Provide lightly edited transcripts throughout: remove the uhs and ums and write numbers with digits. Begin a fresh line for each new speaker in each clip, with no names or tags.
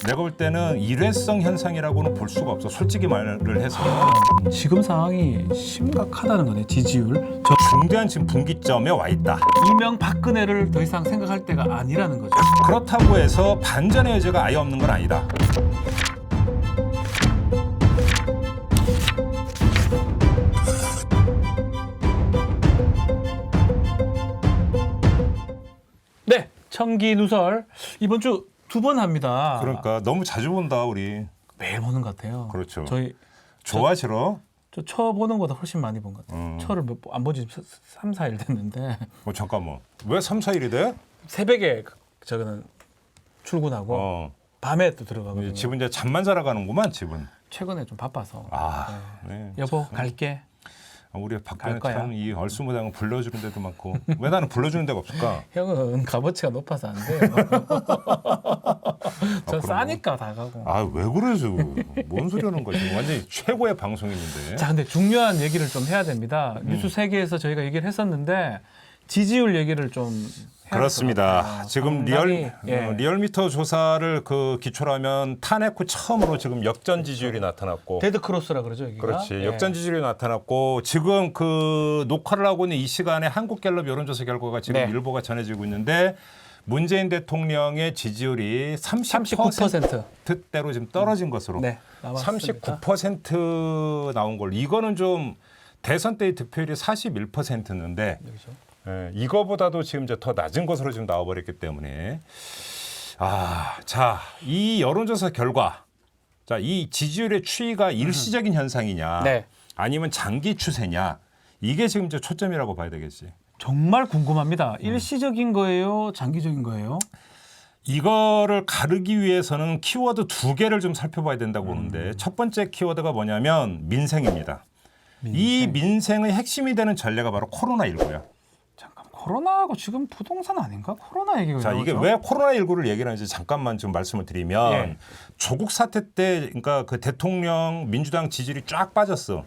내가 볼 때는 일회성 현상이라고는 볼 수가 없어. 솔직히 말을 해서
지금 상황이 심각하다는 거네. 지지율.
중대한 지금 분기점에 와 있다.
이명박근혜를 더 이상 생각할 때가 아니라는 거죠.
그렇다고 해서 반전의 여지가 아예 없는 건 아니다.
네, 청기 누설 이번 주 2번 합니다.
그러니까 너무 자주 본다 우리.
매일 보는 것 같아요.
그렇죠.
저희
좋아 싫어?
저 쳐 보는 것보다 훨씬 많이 본 것 같아요. 쳐를 안 본지 3, 4일 됐는데
잠깐만. 왜 3, 4일이 돼?
새벽에 저거는 출근하고 밤에 또 들어가거든요.
집은 이제 잠만 자러 가는구만 집은.
최근에 좀 바빠서.
네.
여보 갈게.
우리 박근혜
갈 거야.
참 이 얼수무당은 불러주는 데도 많고 왜 나는 불러주는 데가 없을까?
형은 값어치가 높아서 안 돼요. 전 싸니까 다 가고.
왜 그러죠? 뭔 소리 하는 거지? 완전히 최고의 방송인인데.
자, 근데 중요한 얘기를 좀 해야 됩니다. 뉴스 세계에서 저희가 얘기를 했었는데 지지율 얘기를 좀 해야
그렇습니다. 지금
상당히,
리얼미터 조사를 기초로 하면 탄핵 후 처음으로 지금 역전 지지율이 나타났고.
데드 크로스라 그러죠, 여기가.
그렇지. 역전 지지율이 나타났고 지금 녹화를 하고 있는 이 시간에 한국갤럽 여론조사 결과가 지금 일보가 전해지고 있는데 문재인 대통령의 지지율이 39%대로 지금 떨어진 것으로. 39% 나온 걸로. 이거는 좀 대선 때의 득표율이 41%였는데 이거보다도 지금 이제 더 낮은 것으로 지금 나와버렸기 때문에 자, 이 여론조사 결과, 자, 이 지지율의 추이가 일시적인 현상이냐, 아니면 장기 추세냐, 이게 지금 이제 초점이라고 봐야 되겠지.
정말 궁금합니다. 일시적인 거예요, 장기적인 거예요?
이거를 가르기 위해서는 키워드 2개를 좀 살펴봐야 된다고 보는데 첫 번째 키워드가 뭐냐면 민생입니다. 이 민생의 핵심이 되는 전례가 바로 코로나19야.
잠깐, 코로나하고 지금 부동산 아닌가? 코로나 얘기가
자, 이게 왜 코로나19를 얘기를 하는지 잠깐만 좀 말씀을 드리면 조국 사태 때 그러니까 그 대통령 민주당 지지율이 쫙 빠졌어.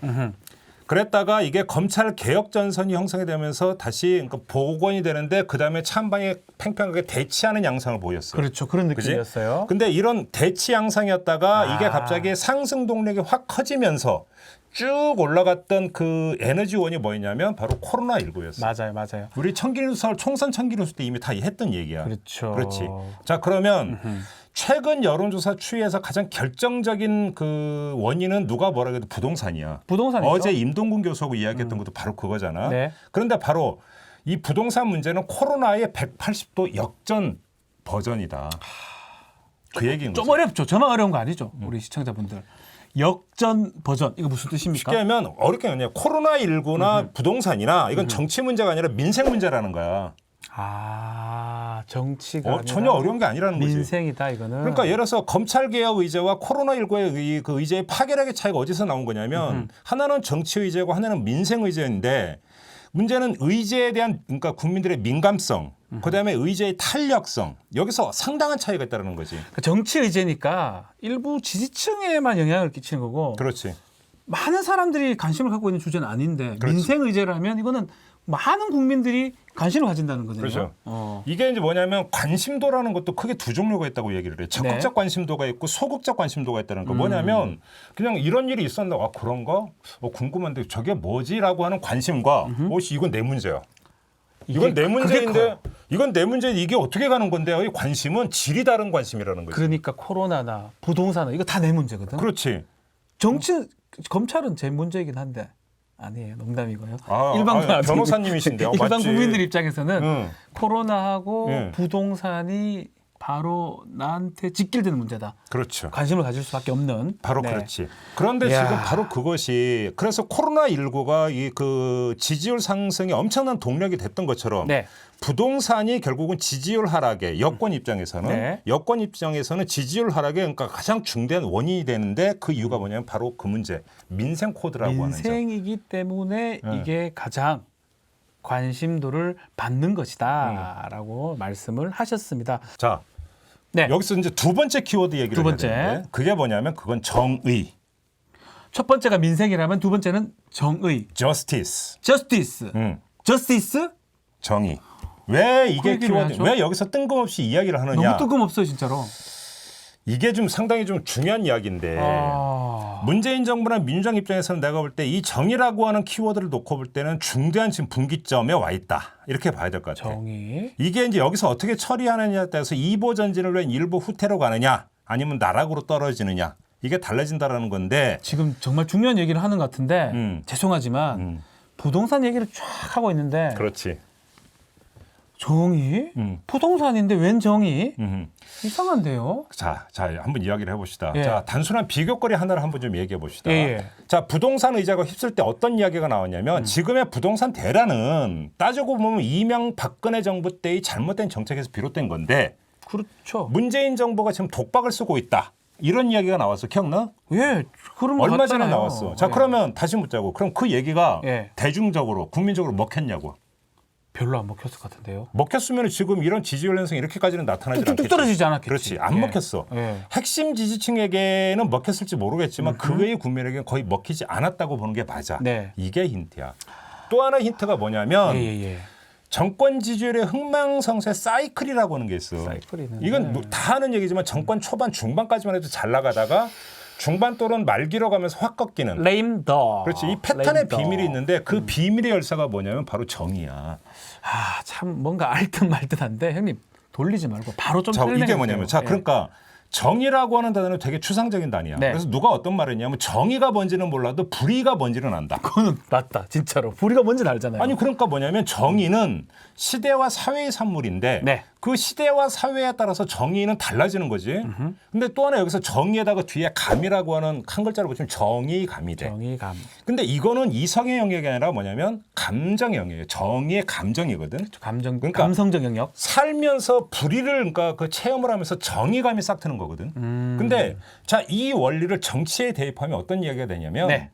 그랬다가 이게 검찰 개혁 전선이 형성이 되면서 다시 그러니까 복원이 되는데 그다음에 찬반이 팽팽하게 대치하는 양상을 보였어요.
그렇죠. 그런 느낌이었어요.
근데 이런 대치 양상이었다가 이게 갑자기 상승 동력이 확 커지면서 쭉 올라갔던 그 에너지원이 뭐였냐면 바로 코로나19였어요.
맞아요.
우리 청기누설 총선 청기누설 때 이미 다 했던 얘기야.
그렇죠.
그렇지. 자, 그러면 최근 여론조사 추이에서 가장 결정적인 그 원인은 누가 뭐라 해도 부동산이야.
부동산이죠.
어제 임동군 교수하고 이야기했던 것도 바로 그거잖아. 그런데 바로 이 부동산 문제는 코로나의 180도 역전 버전이다. 그 얘기인 거죠.
좀 어렵죠. 저만 어려운 거 아니죠. 우리 시청자분들. 역전 버전. 이거 무슨 뜻입니까?
쉽게 하면 어렵게 하냐. 코로나19나 부동산이나 이건 정치 문제가 아니라 민생 문제라는 거야.
정치가
전혀 어려운 게 아니라는 거지.
민생이다 이거는.
그러니까 예를 들어서 검찰 개혁 의제와 코로나19의 그 의제의 파괴력의 차이가 어디서 나온 거냐면 하나는 정치 의제고 하나는 민생 의제인데 문제는 의제에 대한 그러니까 국민들의 민감성, 그다음에 의제의 탄력성 여기서 상당한 차이가 있다는 거지.
정치 의제니까 일부 지지층에만 영향을 끼치는 거고.
그렇지.
많은 사람들이 관심을 갖고 있는 주제는 아닌데 민생 의제라면 이거는 많은 국민들이 관심을 가진다는 거잖아요.
그렇죠. 이게 이제 뭐냐면 관심도라는 것도 크게 두 종류가 있다고 얘기를 해. 적극적 관심도가 있고 소극적 관심도가 있다는 거. 뭐냐면 그냥 이런 일이 있었는데 그런가? 궁금한데 저게 뭐지라고 하는 관심과 이건 내 문제야. 이건 내 문제인데 이건 내 문제인데 이게 어떻게 가는 건데 이 관심은 질이 다른 관심이라는 거지.
그러니까 코로나나 부동산 이거 다 내 문제거든.
그렇지.
검찰은 제 문제이긴 한데 아니에요. 농담이고요.
변호사님이신데요.
일반 국민들 입장에서는 코로나하고 부동산이 바로 나한테 직결되는 문제다.
그렇죠.
관심을 가질 수밖에 없는.
바로 그렇지. 그런데 지금 바로 그것이 그래서 코로나19가 그 지지율 상승에 엄청난 동력이 됐던 것처럼 부동산이 결국은 지지율 하락에 여권 입장에서는 지지율 하락에 그러니까 가장 중대한 원인이 되는데 그 이유가 뭐냐면 바로 그 문제 민생 코드라고 하는 점.
민생이기 때문에 이게 가장 관심도를 받는 것이다라고 말씀을 하셨습니다.
자, 여기서 이제 두 번째 키워드 얘기를 해야 되는데 그게 뭐냐면 그건 정의.
첫 번째가 민생이라면 두 번째는 정의.
Justice.
Justice?
정의. 왜 이게 키워드? 왜 여기서 뜬금없이 이야기를 하느냐?
너무 뜬금없어요, 진짜로.
이게 좀 상당히 좀 중요한 이야기인데 문재인 정부나 민주당 입장에서는 내가 볼 때 이 정의라고 하는 키워드를 놓고 볼 때는 중대한 지금 분기점에 와 있다. 이렇게 봐야 될 것 같아요.
정의.
이게 이제 여기서 어떻게 처리하느냐에 따라서 이보 전진을 왜 일부 후퇴로 가느냐 아니면 나락으로 떨어지느냐 이게 달라진다라는 건데
지금 정말 중요한 얘기를 하는 것 같은데 죄송하지만 부동산 얘기를 쫙 하고 있는데
그렇지.
정의? 부동산인데 웬 정의? 이상한데요?
자, 한번 이야기를 해봅시다.
예.
자, 단순한 비교거리 하나를 한번 좀 얘기해 봅시다.
예.
자, 부동산 의자가 휩쓸 때 어떤 이야기가 나왔냐면 지금의 부동산 대란은 따지고 보면 이명박근혜 정부 때의 잘못된 정책에서 비롯된 건데
그렇죠.
문재인 정부가 지금 독박을 쓰고 있다. 이런 이야기가 나왔어. 기억나?
예, 그런 거
얼마 전에
같잖아요.
나왔어. 자,
예.
그러면 다시 묻자고. 그럼 그 얘기가
예.
대중적으로, 국민적으로 먹혔냐고.
별로 안 먹혔을 것 같은데요.
먹혔으면 지금 이런 지지율 현상이 이렇게까지는 나타나지
뚝뚝뚝
않겠지.
떨어지지 않았겠지.
그렇지. 안
예.
먹혔어.
예.
핵심 지지층에게는 먹혔을지 모르겠지만 그 외의 국민에게는 거의 먹히지 않았다고 보는 게 맞아.
네.
이게 힌트야. 또 하나 힌트가 뭐냐면
예.
정권 지지율의 흥망성쇠 사이클이라고 하는 게 있어.
사이클이는
이건 뭐다 하는 얘기지만 정권 초반 중반까지만 해도 잘 나가다가 중반 또는 말기로 가면서 확 꺾이는.
레임더.
그렇지. 이 패턴의 비밀이 있는데 그 비밀의 열쇠가 뭐냐면 바로 정의야.
아, 참 뭔가 알듯 말듯한데 형님 돌리지 말고 바로 좀
자,
설명해
이게
주세요.
뭐냐면 자,
예.
그러니까 정의라고 하는 단어는 되게 추상적인 단어야.
네.
그래서 누가 어떤 말을 했냐면 정의가 뭔지는 몰라도 불의가 뭔지는 안다.
그거는 맞다. 진짜로. 우리가 뭔지는 알잖아요.
아니 그러니까 뭐냐면 정의는 시대와 사회의 산물인데
네.
그 시대와 사회에 따라서 정의는 달라지는 거지. 근데 또 하나 여기서 정의에다가 뒤에 감이라고 하는 한 글자로 붙이면 정의감이 돼.
정의감.
근데 이거는 이성의 영역이 아니라 뭐냐면 감정의 영역이에요. 정의의 감정이거든.
감정
그러니까
감성적 영역.
살면서 불의를 그러니까 그 체험을 하면서 정의감이 싹 트는 거거든. 근데 자, 이 원리를 정치에 대입하면 어떤 이야기가 되냐면
네.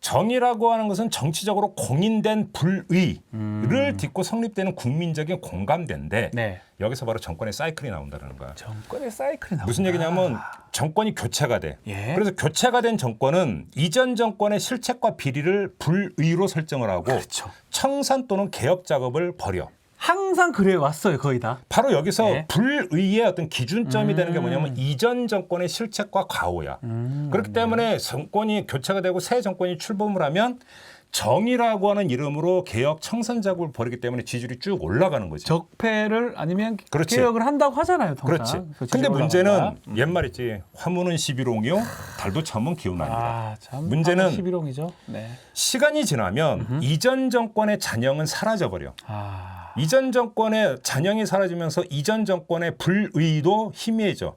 정의라고 하는 것은 정치적으로 공인된 불의를 딛고 성립되는 국민적인 공감대인데
네.
여기서 바로 정권의 사이클이 나온다는 거야.
정권의 사이클이 나온다.
무슨 얘기냐면 정권이 교체가 돼.
예.
그래서 교체가 된 정권은 이전 정권의 실책과 비리를 불의로 설정을 하고
그렇죠.
청산 또는 개혁 작업을 벌여.
항상 그래 왔어요, 거의 다.
바로 여기서
네.
불의의 어떤 기준점이 되는 게 뭐냐면 이전 정권의 실책과 과오야. 그렇기 때문에 정권이 교체가 되고 새 정권이 출범을 하면 정의라고 하는 이름으로 개혁 청산 작업을 벌이기 때문에 지지율이 쭉 올라가는 거지.
적폐를 아니면
그렇지.
개혁을 한다고 하잖아요, 통상.
그렇지.
그
근데
지지율
문제는
올라간다.
옛말 있지. 화무는 11홍이요. 달도 참은 기운 아니다.
아, 참.
문제는
11홍이죠. 네.
시간이 지나면 이전 정권의 잔영은 사라져버려.
아.
이전 정권의 잔영이 사라지면서 이전 정권의 불의도 희미해져.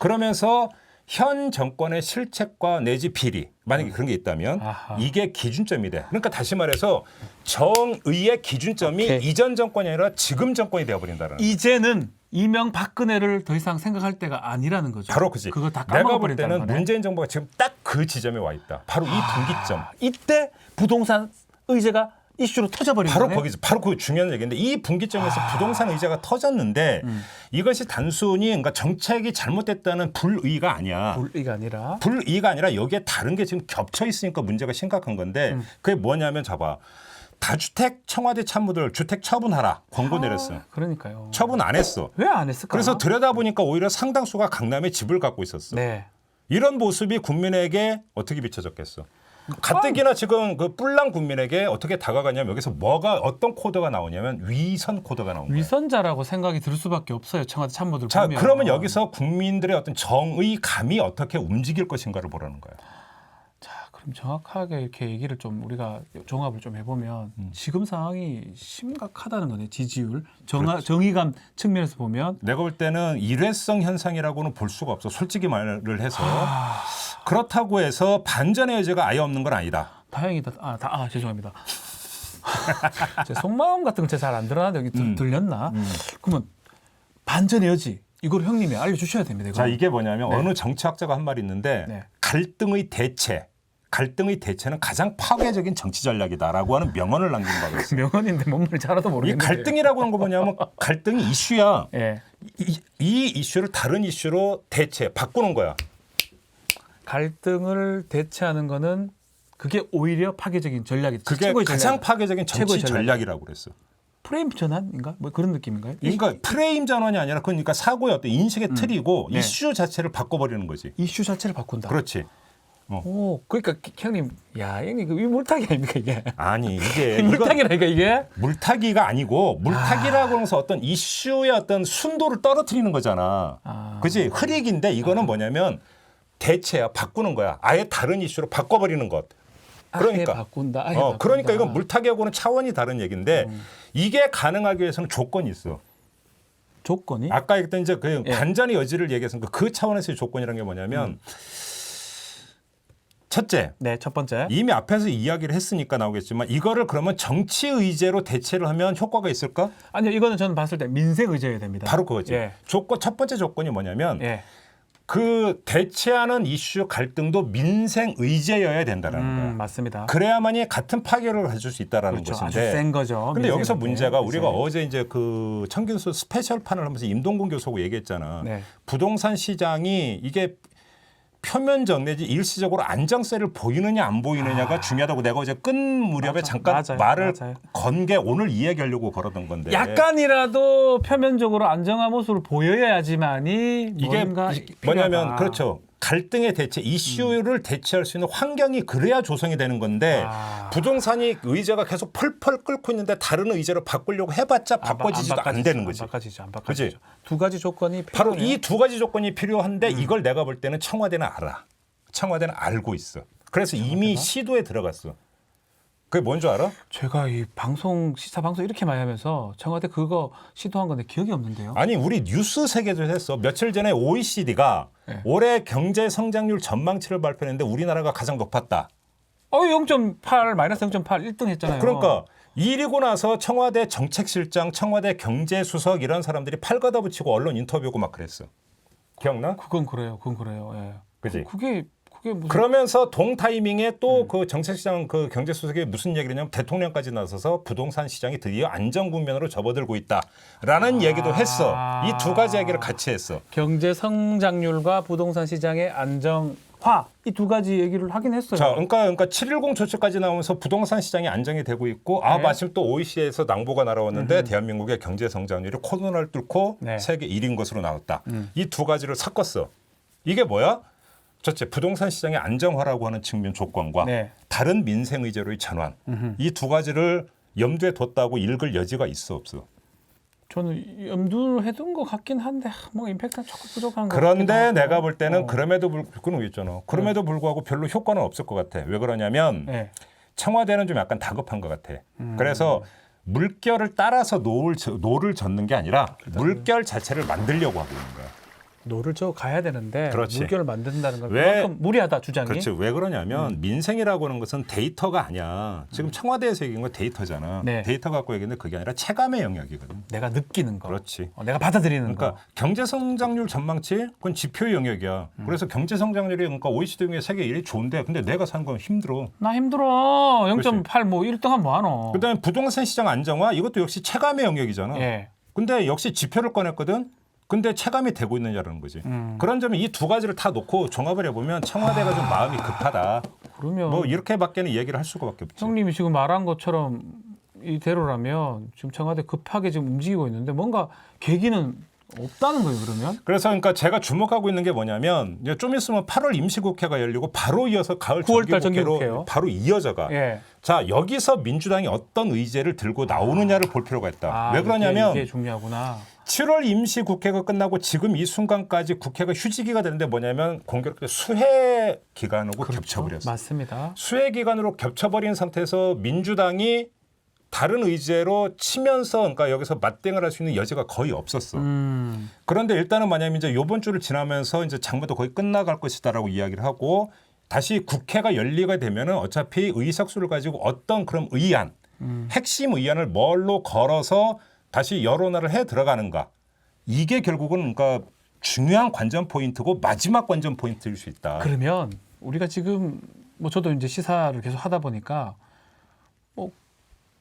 그러면서 현 정권의 실책과 내지 비리, 만약에 그런 게 있다면
아하.
이게 기준점이 돼. 그러니까 다시 말해서 정의의 기준점이
오케이.
이전 정권이 아니라 지금 정권이 되어버린다는 거야.
이제는 이명박근혜를 더 이상 생각할 때가 아니라는 거죠.
바로 그지.
그거 다
내가 볼
까먹어버린다는
때는
거네.
문재인 정부가 지금 딱 그 지점에 와 있다. 바로 이 분기점.
이때 부동산 의제가 이슈로 터져버린
바로
거네.
거기서 바로 그 중요한 얘기인데 이 분기점에서 부동산 의제가 터졌는데 이것이 단순히 그러니까 정책이 잘못됐다는 불의가 아니야.
불의가 아니라
불의가 아니라 여기에 다른 게 지금 겹쳐 있으니까 문제가 심각한 건데 그게 뭐냐면 잡아. 다주택 청와대 참모들 주택 처분하라 권고 내렸어.
그러니까요.
처분 안 했어.
왜 안 했을까?
그래서 들여다보니까 오히려 상당수가 강남에 집을 갖고 있었어.
네.
이런 모습이 국민에게 어떻게 비춰졌겠어? 가뜩이나 지금 그 뿔난 국민에게 어떻게 다가가냐면 여기서 뭐가 어떤 코드가 나오냐면 위선 코드가 나온 거예요.
위선자라고 생각이 들 수밖에 없어요. 청와대 참모들
자,
보면.
그러면 여기서 국민들의 어떤 정의감이 어떻게 움직일 것인가를 보라는 거예요.
자, 그럼 정확하게 이렇게 얘기를 좀 우리가 종합을 좀 해보면 지금 상황이 심각하다는 거네. 지지율, 정의감 측면에서 보면
내가 볼 때는 일회성 현상이라고는 볼 수가 없어. 솔직히 말을 해서. 그렇다고 해서 반전의 여지가 아예 없는 건 아니다.
다행이다. 죄송합니다. 제 속마음 같은 건 제가 잘 안 드러나는데 여기 들렸나? 그러면 반전의 여지 이걸 형님이 알려주셔야 됩니다. 이거.
자, 이게 뭐냐면
네.
어느 정치학자가 한 말이 있는데
네.
갈등의 대체는 가장 파괴적인 정치 전략이다라고 하는 명언을 남긴 바가 있어요.
명언인데 뭔 말인지 하나도
이
모르겠는데.
갈등이라고 하는 거 뭐냐면 갈등이 이슈야.
예.
이 이슈를 다른 이슈로 바꾸는 거야.
갈등을 대체하는 거는 그게 오히려 파괴적인 전략이다.
그게
최고의
가장
전략이다.
파괴적인 정치
최고의
전략이라고 그랬어.
프레임 전환인가? 뭐 그런 느낌인가요?
그러니까 프레임 전환이 아니라 그러니까 사고의 어떤 인식의 틀이고
네.
이슈 자체를 바꿔버리는 거지.
이슈 자체를 바꾼다.
그렇지.
오, 그러니까 형님, 야, 형님 이 물타기 아닙니까 이게?
아니 이게
물타기라니까 이게?
물타기가 아니고 물타기라고 해서 어떤 이슈의 어떤 순도를 떨어뜨리는 거잖아.
아.
그지? 흐리기인데 이거는 뭐냐면 대체야, 바꾸는 거야. 아예 다른 이슈로 바꿔버리는 것. 그러니까
아예 바꾼다. 아예
그러니까
바꾼다.
이건 물타기하고는 차원이 다른 얘기인데 이게 가능하기 위해서는 조건이 있어.
조건이?
아까 얘기했던 이제 그
예.
반전의 여지를 얘기했으니까 그 차원에서의 조건이라는 게 뭐냐면 첫째,
네, 첫 번째.
이미 앞에서 이야기를 했으니까 나오겠지만 이거를 그러면 정치 의제로 대체를 하면 효과가 있을까?
아니요, 이거는 저는 봤을 때 민생 의제여야 됩니다.
바로 그거지.
예.
첫 번째 조건이 뭐냐면
예.
그 대체하는 이슈 갈등도 민생 의제여야 된다라는 거야.
맞습니다.
그래야만이 같은 파괴를 가질 수 있다라는
그렇죠. 아주
것인데.
센 거죠.
근데
민생
여기서
의제.
문제가 우리가
그래서.
어제 이제 그 청균수 스페셜판을 하면서 임동gun 교수하고 얘기했잖아.
네.
부동산 시장이 이게 표면적 내지 일시적으로 안정세를 보이느냐 안 보이느냐가 중요하다고 내가 어제 끝 무렵에
맞아,
잠깐
맞아요,
말을
맞아요.
건 게 오늘 이 얘기하려고 걸었던 건데.
약간이라도 표면적으로 안정한 모습을 보여야지만이
이게
뭔가
뭐냐면
필요하다.
그렇죠. 갈등의 대체, 이슈를 대체할 수 있는 환경이 그래야 조성이 되는 건데
아.
부동산이 의제가 계속 펄펄 끓고 있는데 다른 의제로 바꾸려고 해봤자 바꿔지지도 안 되는 거지.
안 바꿔지죠.
그치?
두 가지 조건이
바로
필요해요.
이 두 가지 조건이 필요한데 이걸 내가 볼 때는 청와대는 알아. 청와대는 알고 있어. 그래서 이미 시도에 들어갔어. 그게 뭔 줄 알아?
제가 이 방송 시사 방송 이렇게 많이 하면서 청와대 그거 시도한 건데 기억이 없는데요.
아니 우리 뉴스 세계도 했어. 며칠 전에 OECD가
네.
올해 경제 성장률 전망치를 발표했는데 우리나라가 가장 높았다.
0.8 마이너스 0.8 1등 했잖아요.
그러니까 이리고 나서 청와대 정책실장, 청와대 경제수석 이런 사람들이 팔 걷어붙이고 언론 인터뷰하고 막 그랬어. 기억나?
그건 그래요. 예.
그지?
그게 무슨
그러면서 동 타이밍에 또 그 정책시장 그 경제수석이 무슨 얘기를 했냐면 대통령까지 나서서 부동산 시장이 드디어 안정 국면으로 접어들고 있다라는 얘기도 했어. 이 두 가지 얘기를 같이 했어.
경제 성장률과 부동산 시장의 안정화 이 두 가지 얘기를 하긴 했어요.
자, 그러니까 710 조치까지 나오면서 부동산 시장이 안정이 되고 있고
네.
마침 또 OECD에서 낭보가 날아왔는데 대한민국의 경제 성장률이 코로나를 뚫고
네.
세계 1위인 것으로 나왔다. 이 두 가지를 섞었어. 이게 뭐야? 첫째, 부동산 시장의 안정화라고 하는 측면 조건과
네.
다른 민생 의제로의 전환. 이 두 가지를 염두에 뒀다고 읽을 여지가 있어 없어?
저는 염두를 해둔 것 같긴 한데 뭐 임팩트는 조금 부족한 것
그런데
같기도 하고.
내가 볼 때는 그럼에도 불구하고 별로 효과는 없을 것 같아. 왜 그러냐면
네.
청와대는 좀 약간 다급한 것 같아. 그래서 물결을 따라서 노를 젓는 게 아니라 물결 자체를 만들려고 하고 있는 거야.
노를 저 가야 되는데
그렇지.
물결을 만든다는 건
왜-
그만큼 무리하다 주장이.
그렇지. 왜 그러냐면 민생이라고 하는 것은 데이터가 아니야. 지금 청와대에서 얘기한 건 데이터잖아.
네.
데이터 갖고 얘기했는데 그게 아니라 체감의 영역이거든.
내가 느끼는 거.
그렇지.
내가 받아들이는
그러니까
거.
경제 성장률 전망치 그건 지표의 영역이야. 그래서 경제 성장률이 그러니까 OECD 중에 세계 1위 좋은데 근데 내가 사는 건 힘들어.
나 힘들어. 0.8 뭐 1등하면 뭐하노.
그다음에 부동산 시장 안정화 이것도 역시 체감의 영역이잖아.
예.
근데 역시 지표를 꺼냈거든. 근데 체감이 되고 있느냐라는 거지. 그런 점에 이 두 가지를 다 놓고 종합을 해보면 청와대가 좀 마음이 급하다.
그러면
뭐 이렇게밖에는 얘기를 할 수가밖에 없지.
형님이 지금 말한 것처럼 이대로라면 지금 청와대 급하게 지금 움직이고 있는데 뭔가 계기는 없다는 거예요. 그러면
그래서 그러니까 제가 주목하고 있는 게 뭐냐면 이제 좀 있으면 8월 임시국회가 열리고 바로 이어서 가을
9월달
정기국회로
정기국회요.
바로 이어져가.
예.
자 여기서 민주당이 어떤 의제를 들고 나오느냐를 볼 필요가 있다. 왜 그러냐면
이게 중요하구나.
7월 임시국회가 끝나고 지금 이 순간까지 국회가 휴지기가 되는데 뭐냐면 공교롭게 수해 기간하고 겹쳐버렸어.
맞습니다.
수해 기간으로 겹쳐버린 상태에서 민주당이 다른 의제로 치면서 그러니까 여기서 맞대응을 할 수 있는 여지가 거의 없었어. 그런데 일단은 만약에 이제 이번 주를 지나면서 이제 장마도 거의 끝나갈 것이다라고 이야기를 하고 다시 국회가 열리게 되면은 어차피 의석수를 가지고 어떤 그런 의안, 핵심 의안을 뭘로 걸어서 다시 여론화를 해 들어가는가. 이게 결국은 그러니까 중요한 관전 포인트고 마지막 관전 포인트일 수 있다.
그러면 우리가 지금 뭐 저도 이제 시사를 계속 하다 보니까 뭐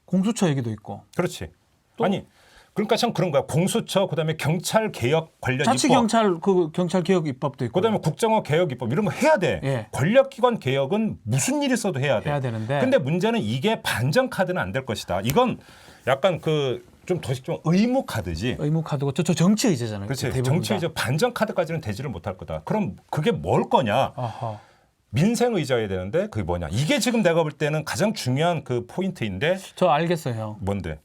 공수처 얘기도 있고
그렇지.
또?
아니 그러니까 참 그런 거야. 공수처 그다음에 경찰 개혁 관련
자치
입법.
경찰 그 경찰 개혁 입법도 있고
그다음에 국정원 개혁 입법 이런 거 해야 돼.
예.
권력기관 개혁은 무슨 일 있어도 해야 돼.
해야 되는데
근데 문제는 이게 반전 카드는 안 될 것이다. 이건 약간 그 좀 도식 좀 의무 카드지.
의무 카드고 저 정치 의제잖아요.
그렇지.
대부분
정치
다.
의제 반전 카드까지는 되지를 못할 거다. 그럼 그게 뭘 거냐?
아하.
민생 의제여야 되는데 그게 뭐냐? 이게 지금 내가 볼 때는 가장 중요한 그 포인트인데
저 알겠어요, 형.
뭔데?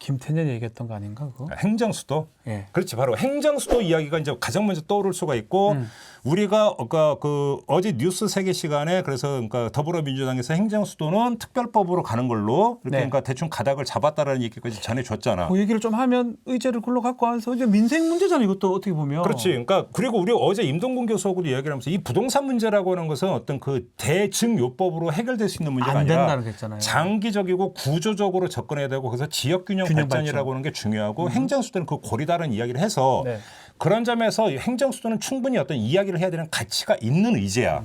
김태년이 얘기했던 거 아닌가 그거?
행정수도.
예.
그렇지, 바로 행정수도 이야기가 이제 가장 먼저 떠오를 수가 있고 우리가 그 어제 뉴스 세계 시간에 그래서 그러니까 더불어민주당에서 행정수도는 특별법으로 가는 걸로 이렇게
네.
그러니까 대충 가닥을 잡았다라는 얘기까지 전해줬잖아.
그 얘기를 좀 하면 의제를 글로 갖고 와서 이제 민생 문제잖아요. 이것도 어떻게 보면.
그렇지. 그러니까 그리고 우리 어제 임동gun 교수하고도 이야기를 하면서 이 부동산 문제라고 하는 것은 어떤 그 대증요법으로 해결될 수 있는 문제가
안
아니라
된다는 거 있잖아요.
장기적이고 구조적으로 접근해야 되고 그래서 지역균형
균형
발전이라고 하는 게 중요하고 행정수도는 그 고리다라는 이야기를 해서
네.
그런 점에서 행정수도는 충분히 어떤 이야기를 해야 되는 가치가 있는 의제야.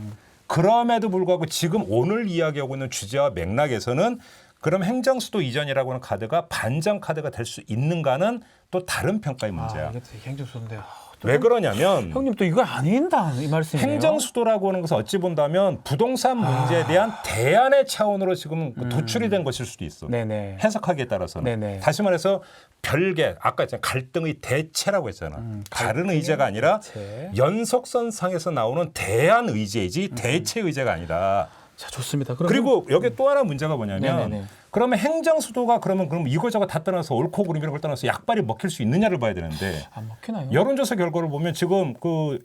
그럼에도 불구하고 지금 오늘 이야기하고 있는 주제와 맥락에서는 그럼 행정수도 이전이라고 하는 카드가 반전 카드가 될 수 있는가는 또 다른 평가의 문제야.
아, 이게 행정수도인데.
왜 그러냐면
형님 또 이거 아닌다 이 말씀이에요.
행정수도라고 하는 것은 어찌 본다면 부동산 문제에 대한 대안의 차원으로 지금 도출이 된 것일 수도 있어.
네네.
해석하기에 따라서는.
네네.
다시 말해서 별개 아까 했잖아 갈등의 대체라고 했잖아. 다른 의제가 아니라
대체.
연속선상에서 나오는 대안 의제이지 대체 의제가 아니다.
자 좋습니다. 그럼
그리고 여기 또 하나 문제가 뭐냐면
네네네.
그러면 행정수도가 그럼 이거저거 다 떠나서 옳고 그름 이런 걸 떠나서 약발이 먹힐 수 있느냐를 봐야 되는데
안 먹히나요?
여론조사 결과를 보면 지금 그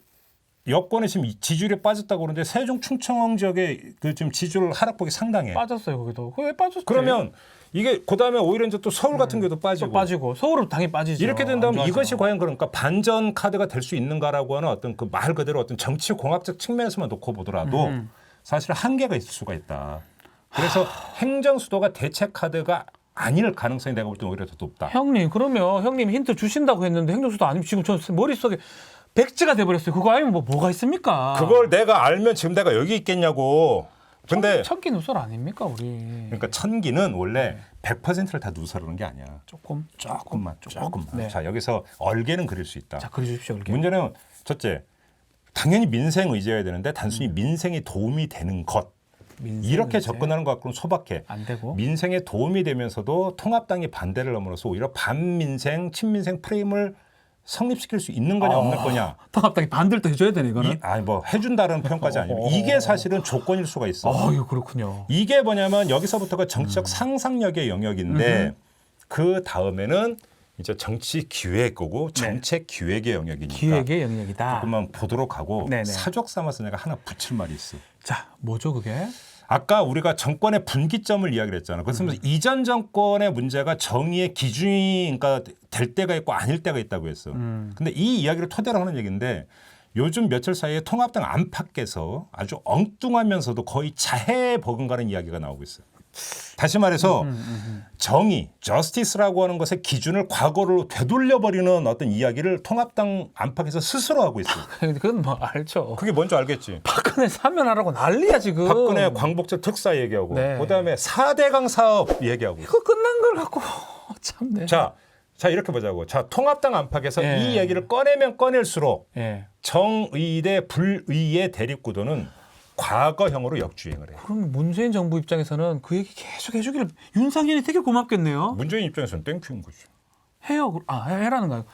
여권에 지금 지지율이 빠졌다고 그러는데 세종 충청 지역에 그 지금 지지율 하락폭이 상당해.
빠졌어요 거기도. 왜 빠졌어요?
그러면 이게 그다음에 오히려 이제 또 서울 같은 경우도 빠지고.
또 빠지고 서울은 당연히 빠지죠.
이렇게 된다면
안 좋아하죠.
이것이 과연 그러니까 반전 카드가 될 수 있는가라고 하는 어떤 그 말 그대로 어떤 정치 공학적 측면에서만 놓고 보더라도 사실 한계가 있을 수가 있다. 그래서 행정수도가 대체 카드가 아닐 가능성이 내가 볼 때 오히려 더 높다.
형님 그러면 형님 힌트 주신다고 했는데 행정수도 아니면 지금 저 머릿속에 백지가 돼버렸어요. 그거 아니면 뭐가 있습니까?
그걸 내가 알면 지금 내가 여기 있겠냐고. 근데
천기 누설 아닙니까 우리?
그러니까 천기는 원래 100%를 다 누설하는 게 아니야. 조금만.
네.
자 여기서 얼개는 그릴 수 있다.
자 그려주십시오. 이렇게.
문제는 첫째, 당연히 민생 의제여야 되는데 단순히 민생에 도움이 되는 것
민생
이렇게
의제.
접근하는 것 갖고는 소박해.
안 되고.
민생에 도움이 되면서도 통합당이 반대를 넘어서 오히려 반민생, 친민생 프레임을 성립시킬 수 있는 거냐 없는 거냐.
통합당이 반대를 또 해줘야 되네 이거는.
아니 뭐 해준다는 표현까지 아니고 이게 사실은 조건일 수가 있어.
이거 그렇군요.
이게 뭐냐면 여기서부터가 정치적 상상력의 영역인데 그 다음에는 이제 정치 기획이고 정책 기획의 영역이니까
기획의 영역이다.
조금만 보도록 하고
네네.
사족 삼아서 내가 하나 붙일 말이 있어.
자 뭐죠 그게?
아까 우리가 정권의 분기점을 이야기를 했잖아. 그래서 이전 정권의 문제가 정의의 기준이 그러니까 될 때가 있고 아닐 때가 있다고 했어. 근데 이 이야기를 토대로 하는 얘기인데 요즘 며칠 사이에 통합당 안팎에서 아주 엉뚱하면서도 거의 자해에 버금가는 이야기가 나오고 있어요. 다시 말해서 정의, 저스티스라고 하는 것의 기준을 과거로 되돌려버리는 어떤 이야기를 통합당 안팎에서 스스로 하고 있어요.
그건 뭐 알죠.
그게 뭔지 알겠지?
박근혜 사면하라고 난리야 지금.
박근혜 광복절 특사 얘기하고
네.
그다음에 4대강 사업 얘기하고
이거 끝난 걸 갖고 참네.
자 이렇게 보자고. 자 통합당 안팎에서
예.
이 얘기를 꺼내면 꺼낼수록
예.
정의 대 불의의 대립구도는 과거형으로 역주행을 해요.
그럼 문재인 정부 입장에서는 그 얘기 계속 해주기를 윤상현이 되게 고맙겠네요.
문재인 입장에서는 땡큐인 거죠.
해요. 해라는 거예요.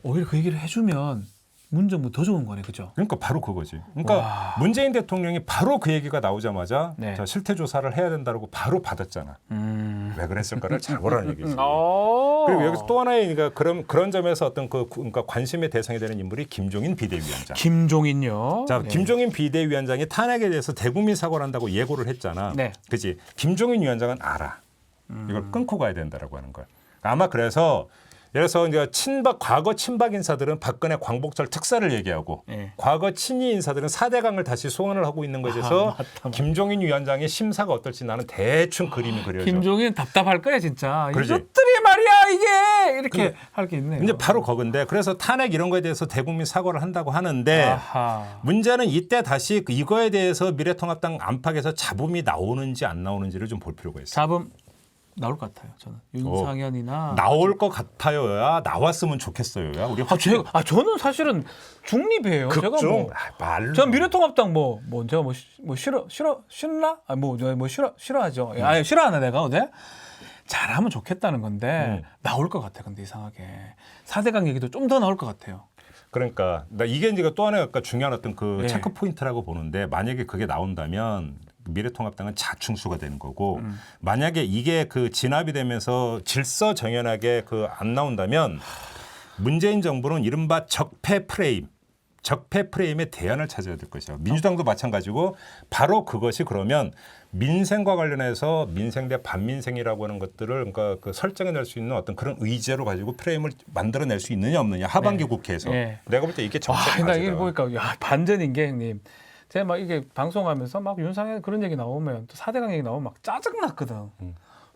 오히려 그 얘기를 해주면 문 정부 더 좋은 거네, 그죠?
그러니까 바로 그거지. 그러니까
와.
문재인 대통령이 바로 그 얘기가 나오자마자
네.
자, 실태 조사를 해야 된다고 바로 받았잖아. 왜 그랬을까를 잘 보라는 얘기지.
어.
그리고 여기서 또 하나의 그러니까 그런 점에서 어떤 그러니까 관심의 대상이 되는 인물이 김종인 비대위원장.
김종인요.
자,
네.
김종인 비대위원장이 탄핵에 대해서 대국민 사과를 한다고 예고를 했잖아.
네.
그지? 김종인 위원장은 알아. 이걸 끊고 가야 된다라고 하는 거야. 아마 그래서 예를 들어서 이제 과거 친박 인사들은 박근혜 광복절 특사를 얘기하고
네.
과거 친이 인사들은 4대강을 다시 소원을 하고 있는 것에 대해서
맞다.
김종인 위원장의 심사가 어떨지 나는 대충 그림이 그려져.
김종인 답답할 거야 진짜.
그러지.
이것들이 말이야 이게 이렇게 할 게 있네.
이제 바로 거건데 그래서 탄핵 이런 거에 대해서 대국민 사과를 한다고 하는데
아하.
문제는 이때 다시 이거에 대해서 미래통합당 안팎에서 잡음이 나오는지 안 나오는지를 좀 볼 필요가 있어요.
잡음 나올 것 같아요. 저는 윤상현이나
나올 것 같아요야 나왔으면 좋겠어요야 우리
저는 사실은 중립이에요. 제가 뭐
말로
전 미래통합당 제가 싫나? 싫어하죠. 아니 싫어하나 내가 어제 잘하면 좋겠다는 건데 나올 것 같아. 근데 이상하게 4대강 얘기도 좀 더 나올 것 같아요.
그러니까 나 이게 이제 또 하나의 중요한 어떤 그
예.
체크 포인트라고 보는데 만약에 그게 나온다면 미래통합당은 자충수가 되는 거고 만약에 이게 그 진압이 되면서 질서정연하게 그 안 나온다면 문재인 정부는 이른바 적폐 프레임의 대안을 찾아야 될 것이죠. 민주당도 마찬가지고 바로 그것이 그러면 민생과 관련해서 민생 대 반민생이라고 하는 것들을 그러니까 그 설정해낼 수 있는 어떤 그런 의제로 가지고 프레임을 만들어낼 수 있느냐 없느냐 하반기
네.
국회에서
네.
내가 볼 때 이게 정책
나
과제다.
이게 보니까 야, 반전인 게 형님. 제가 막 이게 방송하면서 막 윤상현 그런 얘기 나오면 또 4대강 얘기 나오면 막 짜증 났거든.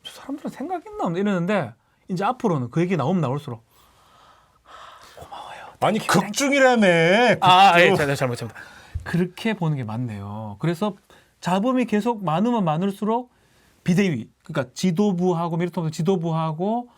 저 사람들은 생각 있나 없나 이러는데 이제 앞으로는 그 얘기 나오면 나올수록
아니 극중이라며.
예, 제가 잘못했습니다. 그렇게 보는 게 맞네요. 그래서 잡음이 계속 많으면 많을수록 비대위, 그러니까 지도부하고 미래통합당 지도부하고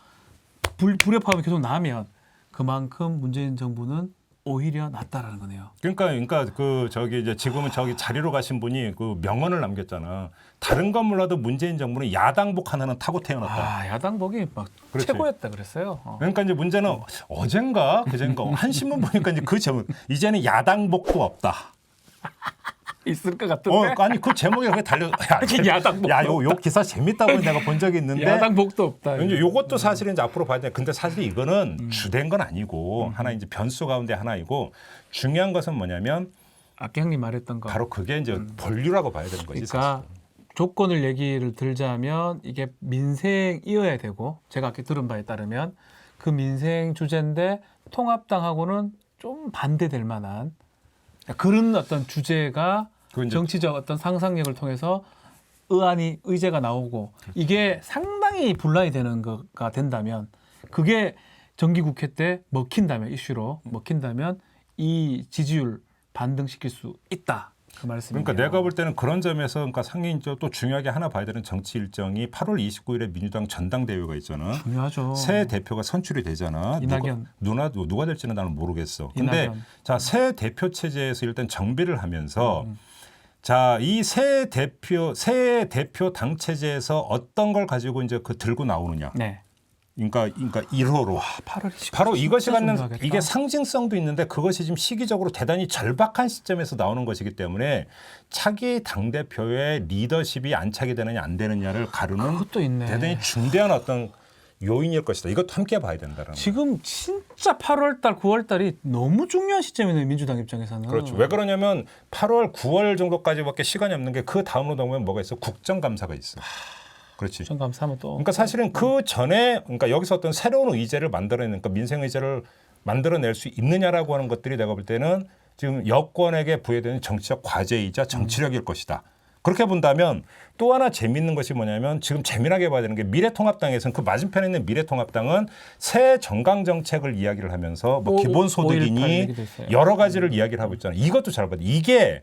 불협화음이 계속 나면 그만큼 문재인 정부는 오히려 낫다라는 거네요.
그러니까 그 저기 이제 지금은 저기 자리로 가신 분이 그 명언을 남겼잖아. 다른 건 몰라도 문재인 정부는 야당복 하나는 타고 태어났다.
야당복이 막
그렇지.
최고였다 그랬어요.
그러니까 이제 문제는 어젠가 그젠가 한 신문 보니까 이제 그 제목 이제는 야당복도 없다.
있을 것 같은데.
아니 그 제목이 그렇게 달려.
야당복도
요 기사 재밌다고 내가 본 적이 있는데.
야당복도 없다.
이제 요것도 사실은 이제 앞으로 봐야 돼. 근데 사실 이거는 주된 건 아니고 하나 이제 변수 가운데 하나이고 중요한 것은 뭐냐면
아까 형님 말했던 거.
바로 그게 이제 본류라고 봐야 되는 거지.
그러니까 조건을 얘기를 들자면 이게 민생이어야 되고 제가 아까 들은 바에 따르면 그 민생 주제인데 통합당하고는 좀 반대될 만한 그런 어떤 주제가 정치적 어떤 상상력을 통해서 의제가 나오고 이게 상당히 분란이 되는 거가 된다면 그게 정기국회 때 먹힌다면 이슈로 먹힌다면 이 지지율 반등시킬 수 있다. 그 말씀이에요.
그러니까 내가 볼 때는 그런 점에서 그러니까 상당히 또 중요하게 하나 봐야 되는 정치 일정이 8월 29일에 민주당 전당대회가 있잖아.
중요하죠.
새 대표가 선출이 되잖아.
이낙연.
누가 될지는 나는 모르겠어. 근데
이낙연.
자, 새 대표 체제에서 일단 정비를 하면서 자, 이 새 대표 당 체제에서 어떤 걸 가지고 이제 그 들고 나오느냐.
네.
그러니까 1호로
8월 29일
바로 이것이 갖는
중요하겠다.
이게 상징성도 있는데 그것이 지금 시기적으로 대단히 절박한 시점에서 나오는 것이기 때문에 차기 당 대표의 리더십이 안착이 되느냐 안 되느냐를 가르는
그것도 있네.
대단히 중대한 어떤 요인일 것이다. 이것도 함께 봐야 된다라는.
지금 진짜 8월달, 9월달이 너무 중요한 시점이네요. 민주당 입장에서는.
그렇죠. 왜 그러냐면 8월, 9월 정도까지밖에 시간이 없는 게 그 다음으로 넘으면 뭐가 있어? 국정감사가 있어. 그렇지.
감사하면 또.
그러니까 사실은 그 전에 그러니까 여기서 어떤 새로운 의제를 만들어내는 그러니까 민생 의제를 만들어낼 수 있느냐라고 하는 것들이 내가 볼 때는 지금 여권에게 부여되는 정치적 과제이자 정치력일 것이다. 그렇게 본다면 또 하나 재미있는 것이 뭐냐면 지금 재미나게 봐야 되는 게 미래통합당에서는 그 맞은편에 있는 미래통합당은 새 정강 정책을 이야기를 하면서 뭐 기본소득이니 여러 가지를 이야기를 하고 있잖아요. 이것도 잘 봐야 돼. 이게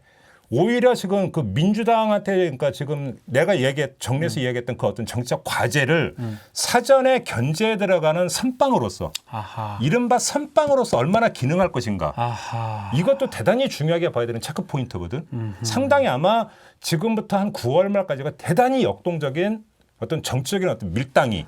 오히려 지금 그 민주당한테 그러니까 지금 내가 정리해서 이야기했던 그 어떤 정치적 과제를 사전에 견제해 들어가는 선빵으로서
아하.
이른바 선빵으로서 얼마나 기능할 것인가.
아하.
이것도 대단히 중요하게 봐야 되는 체크 포인트거든. 상당히 아마 지금부터 한 9월 말까지가 대단히 역동적인 어떤 정치적인 어떤 밀당이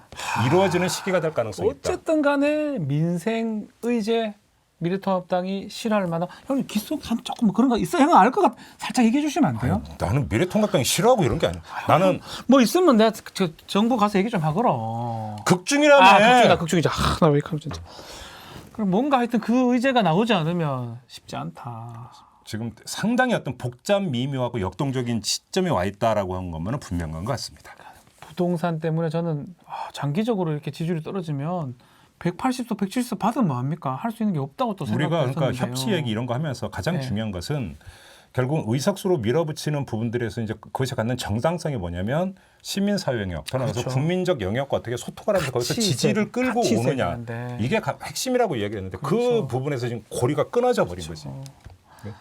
이루어지는 시기가 될 가능성이 있다.
어쨌든 간에 민생 의제 미래통합당이 싫어할 만한 형님 기속한 조금 그런 거 있어 형은 알 것 같아 살짝 얘기해 주시면 안 돼요?
나는 미래통합당이 싫어하고 이런 게 아니야. 나는
뭐 있으면 내가 저 정부 가서 얘기 좀 하거라.
극중이라며.
극중이자. 나 왜 이렇게 하면 진짜. 그럼 뭔가 하여튼 그 의제가 나오지 않으면 쉽지 않다.
지금 상당히 어떤 복잡 미묘하고 역동적인 시점에 와 있다라고 한 것만은 분명한 것 같습니다.
부동산 때문에 저는 장기적으로 이렇게 지지율이 떨어지면 180석, 170석 받으면 뭐합니까? 할 수 있는 게 없다고 또
우리가
생각했었는데요.
그러니까 협치 얘기 이런 거 하면서 가장
네.
중요한 것은 결국 의석수로 밀어붙이는 부분들에서 이제 그것이 갖는 정당성이 뭐냐면 시민사회 영역, 더 나아가서
그렇죠.
국민적 영역과 어떻게 소통을 하면서 거기서 지지를 끌고
같이 있어야
오느냐.
되는데.
이게 핵심이라고 이야기했는데 그
그렇죠.
부분에서 지금 고리가 끊어져 버린 거지. 네.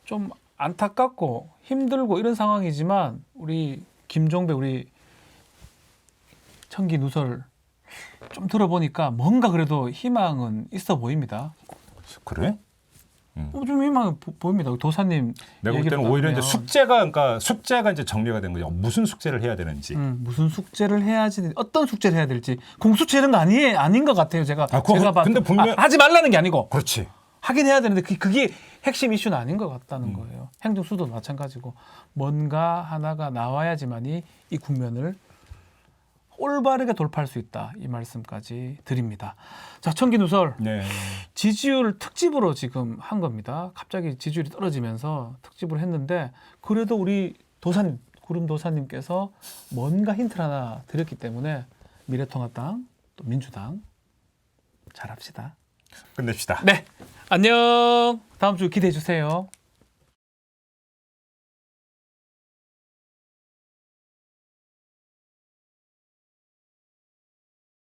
좀 안타깝고 힘들고 이런 상황이지만 우리 김종배 우리 청기 누설 좀 들어보니까 뭔가 그래도 희망은 있어 보입니다.
그래?
좀 희망이 보입니다. 도사님
내가 볼
얘기를
때는 오히려 이제
들으면
숙제가 이제 정리가 된 거죠. 무슨 숙제를 해야 되는지.
무슨 숙제를 해야지, 어떤 숙제를 해야 될지 공수처 이런 거 아닌 것 같아요. 제가
근데 분명
하지 말라는 게 아니고
그렇지.
하긴 해야 되는데 그게 핵심 이슈는 아닌 것 같다는 거예요. 행정수도 마찬가지고 뭔가 하나가 나와야지만이 이 국면을 올바르게 돌파할 수 있다. 이 말씀까지 드립니다. 자, 청기누설
네.
지지율 특집으로 지금 한 겁니다. 갑자기 지지율이 떨어지면서 특집을 했는데 그래도 우리 도사님, 구름 도사님께서 뭔가 힌트를 하나 드렸기 때문에 미래통합당 또 민주당 잘합시다.
끝냅시다.
네, 안녕. 다음 주 기대해 주세요.